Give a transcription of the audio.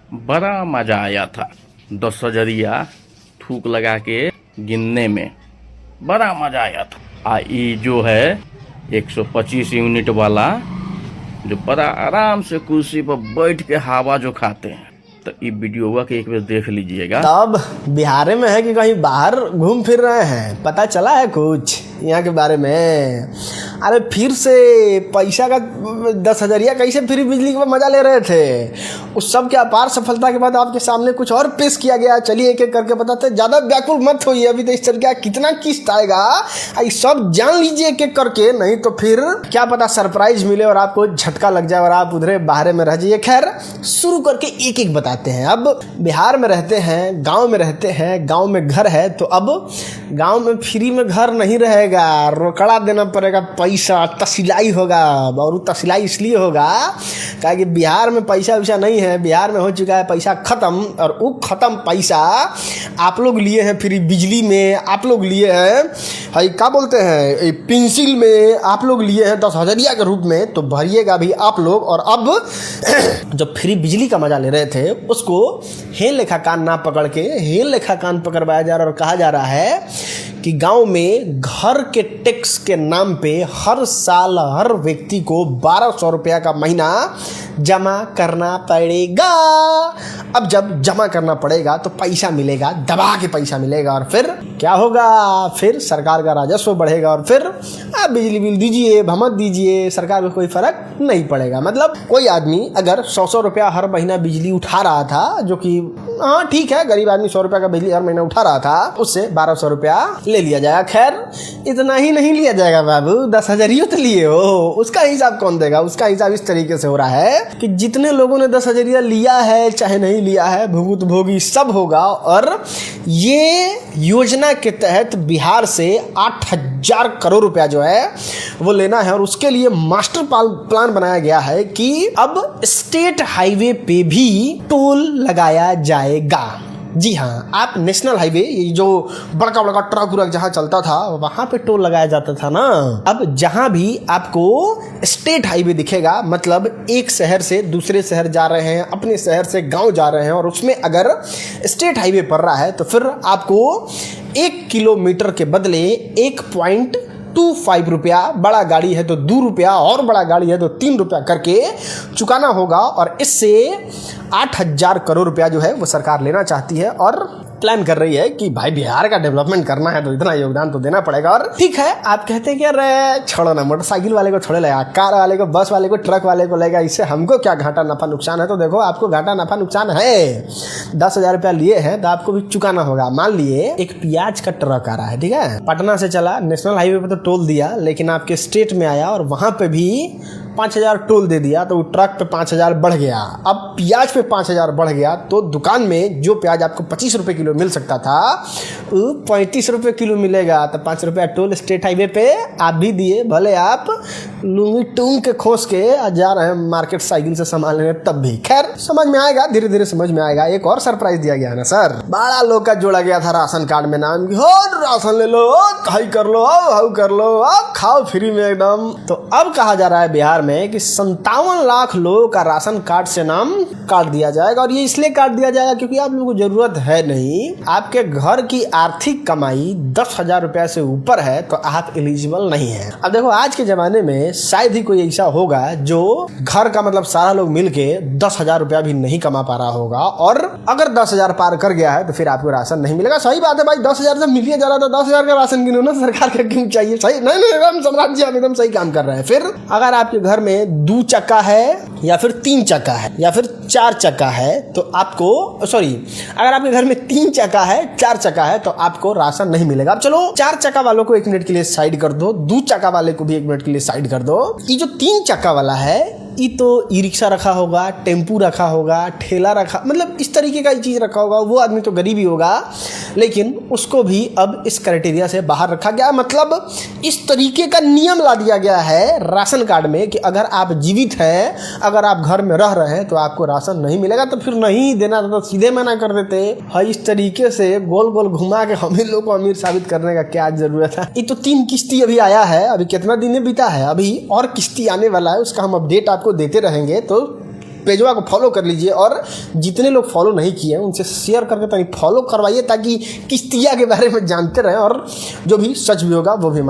बड़ा मज़ा आया था 10,000 थूक लगा के गिनने में। बड़ा मज़ा आया था। ये जो है 125 यूनिट वाला, जो बड़ा आराम से कुर्सी पर बैठ के हवा जो खाते हैं, तो ये वीडियो के एक बार देख लीजिएगा। तब बिहार में है कि कहीं बाहर घूम फिर रहे हैं? पता चला है कुछ यहाँ के बारे में? अरे फिर से पैसा का 10,000 कैसे फ्री बिजली का मजा ले रहे थे। उस सब के अपार सफलता के बाद आपके सामने कुछ और पेश किया गया। चलिए एक एक करके बताते। ज़्यादा व्याकुल मत होइए, अभी तो इस तरह कितना किस्त आएगा ये सब जान लीजिए एक एक करके, नहीं तो फिर क्या पता सरप्राइज मिले और आपको झटका लग जाए और आप उधरे बाहर में रह जाइए। खैर शुरू करके एक एक बताते हैं। अब बिहार में रहते हैं, गाँव में रहते हैं, गाँव में घर है, तो अब गाँव में फ्री में घर नहीं रहेगा, रोकड़ा देना पड़ेगा, पैसा तसिलाई होगा। और वो तसिलाई इसलिए होगा क्या कि बिहार में पैसा वैसा नहीं है, बिहार में हो चुका है पैसा खत्म। और वो खत्म पैसा आप लोग लिए हैं फ्री बिजली में, आप लोग लिए हैं भाई क्या बोलते हैं पेंसिल में, आप लोग लिए हैं 10,000 के रूप में, तो भरिएगा भी आप लोग। और अब जो फ्री बिजली का मजा ले रहे थे उसको हेल लेखा कान ना पकड़ के हेल लेखा कान पकड़वाया जा रहा है। और कहा जा रहा है कि गांव में घर के टैक्स के नाम पे हर साल हर व्यक्ति को 1,200 रुपया का महीना जमा करना पड़ेगा। अब जब जमा करना पड़ेगा तो पैसा मिलेगा, दबा के पैसा मिलेगा, और फिर क्या होगा? फिर सरकार का राजस्व बढ़ेगा और फिर आप बिजली बिल दीजिए भमक दीजिए, सरकार को कोई फर्क नहीं पड़ेगा। मतलब कोई आदमी अगर 100 रुपया हर महीना बिजली उठा रहा था, जो कि हाँ ठीक है, गरीब आदमी 100 रुपया का बिजली हर महीना उठा रहा था, उससे 1,200 रुपया ले लिया जाएगा। खैर इतना ही नहीं लिया जाएगा बाबू, 10,000 तो लिए हो, उसका हिसाब कौन देगा? उसका हिसाब इस तरीके से हो रहा है कि जितने लोगों ने 10,000 लिया है चाहे नहीं लिया है, भुगत भोगी सब होगा। और ये योजना के तहत बिहार से 8,000 करोड़ रुपया जो है वो लेना है। और उसके लिए मास्टर प्लान बनाया गया है कि अब स्टेट हाईवे पे भी टोल लगाया जाएगा। जी हाँ, आप नेशनल हाईवे, ये जो बड़का बड़का ट्रक उरक जहाँ चलता था वहाँ पे टोल लगाया जाता था ना, अब जहाँ भी आपको स्टेट हाईवे दिखेगा, मतलब एक शहर से दूसरे शहर जा रहे हैं, अपने शहर से गांव जा रहे हैं, और उसमें अगर स्टेट हाईवे पड़ रहा है तो फिर आपको 1 किलोमीटर के बदले 1.25 रुपया, बड़ा गाड़ी है तो 2 रुपया, और बड़ा गाड़ी है तो 3 रुपया करके चुकाना होगा। और इससे 8,000 करोड़ रुपया जो है वो सरकार लेना चाहती है और प्लान कर रही है कि भाई बिहार का डेवलपमेंट करना है तो इतना योगदान तो देना पड़ेगा। और ठीक है, आप कहते हैं कि अरे छोड़ो ना, मोटरसाइकिल वाले को छोड़े लेगा, कार वाले को, बस वाले को, ट्रक वाले को लेगा, इससे हमको क्या घाटा नफा नुकसान है? तो देखो आपको घाटा नफा नुकसान है। 10,000 रुपया लिए हैं तो आपको भी चुकाना होगा। मान लिए एक प्याज का ट्रक आ रहा है, ठीक है, पटना से चला, नेशनल हाईवे पे तो टोल दिया, लेकिन आपके स्टेट में आया और वहां पे भी 5,000 टोल दे दिया, तो वो ट्रक पे 5,000 बढ़ गया। अब प्याज पे 5,000 बढ़ गया तो दुकान में जो प्याज आपको 25 रुपए किलो मिल सकता था वो 35 रुपए किलो मिलेगा। तो 5 रुपया टोल स्टेट हाईवे पे आप भी दिए, भले आप लुंगी टूंग के खोस के जा रहे हैं मार्केट साइकिल से सामान लेने, तब भी। खैर समझ में आएगा, धीरे धीरे समझ में आएगा। एक और सरप्राइज दिया गया है ना सर, बड़ा लोग का जोड़ा गया था राशन कार्ड में नाम की, हो राशन ले लो, हाई कर लो, हाउ कर लो, अब खाओ फ्री में एकदम। तो अब कहा जा रहा है बिहार में कि 57 लाख लोगों का राशन कार्ड से नाम काट दिया जाएगा। और ये इसलिए काट दिया जाएगा क्योंकि आप लोगों को जरूरत है नहीं, आपके घर की आर्थिक कमाई 10,000 रुपया से ऊपर है तो आप एलिजिबल नहीं है। अब देखो आज के जमाने में शायद ही कोई ऐसा होगा जो घर का मतलब सारा लोग मिलके 10,000 रुपया भी नहीं कमा पा रहा होगा, और अगर 10,000 पार कर गया है तो फिर आपको राशन नहीं मिलेगा। सही बात है भाई, 10,000 से मिलिए जा रहा था, 10,000 का राशन गिनो ना, सरकार का क्यों चाहिए? सही नहीं, एकदम सम्राट जी आप एकदम सही काम कर रहे हैं। फिर अगर आपके घर में 2 चक्का है या फिर 3 चक्का है या फिर 4 चक्का है तो आपको, सॉरी, अगर आपके घर में 3 चक्का है 4 चक्का है तो आपको राशन नहीं मिलेगा। अब चलो 4 चक्का वालों को 1 मिनट के लिए साइड कर दो, 2 चक्का वाले को भी 1 मिनट के लिए साइड कर दो। ये जो 3 चक्का वाला है ये तो ई रिक्शा रखा होगा, टेम्पू रखा होगा, ठेला रखा, मतलब इस तरीके का चीज रखा होगा, वो आदमी तो गरीब ही होगा, लेकिन उसको भी अब इस क्राइटेरिया से बाहर रखा गया। मतलब इस तरीके का नियम ला दिया गया है राशन कार्ड में कि अगर आप जीवित हैं, अगर आप घर में रह रहे हैं तो आपको राशन नहीं मिलेगा। तो फिर नहीं देना था तो सीधे मना कर देते है। इस तरीके से गोल गोल घुमा के हम ही लोग को अमीर साबित करने का क्या जरूरत है? ये तो 3 किस्ती अभी आया है, अभी कितना दिन बीता है, अभी और किस्ती आने वाला है, उसका हम अपडेट आपको देते रहेंगे। तो पेजवा को फॉलो कर लीजिए, और जितने लोग फॉलो नहीं किए हैं उनसे शेयर करके ताकि फॉलो करवाइए, ताकि किश्तिया के बारे में जानते रहें और जो भी सच भी होगा वो भी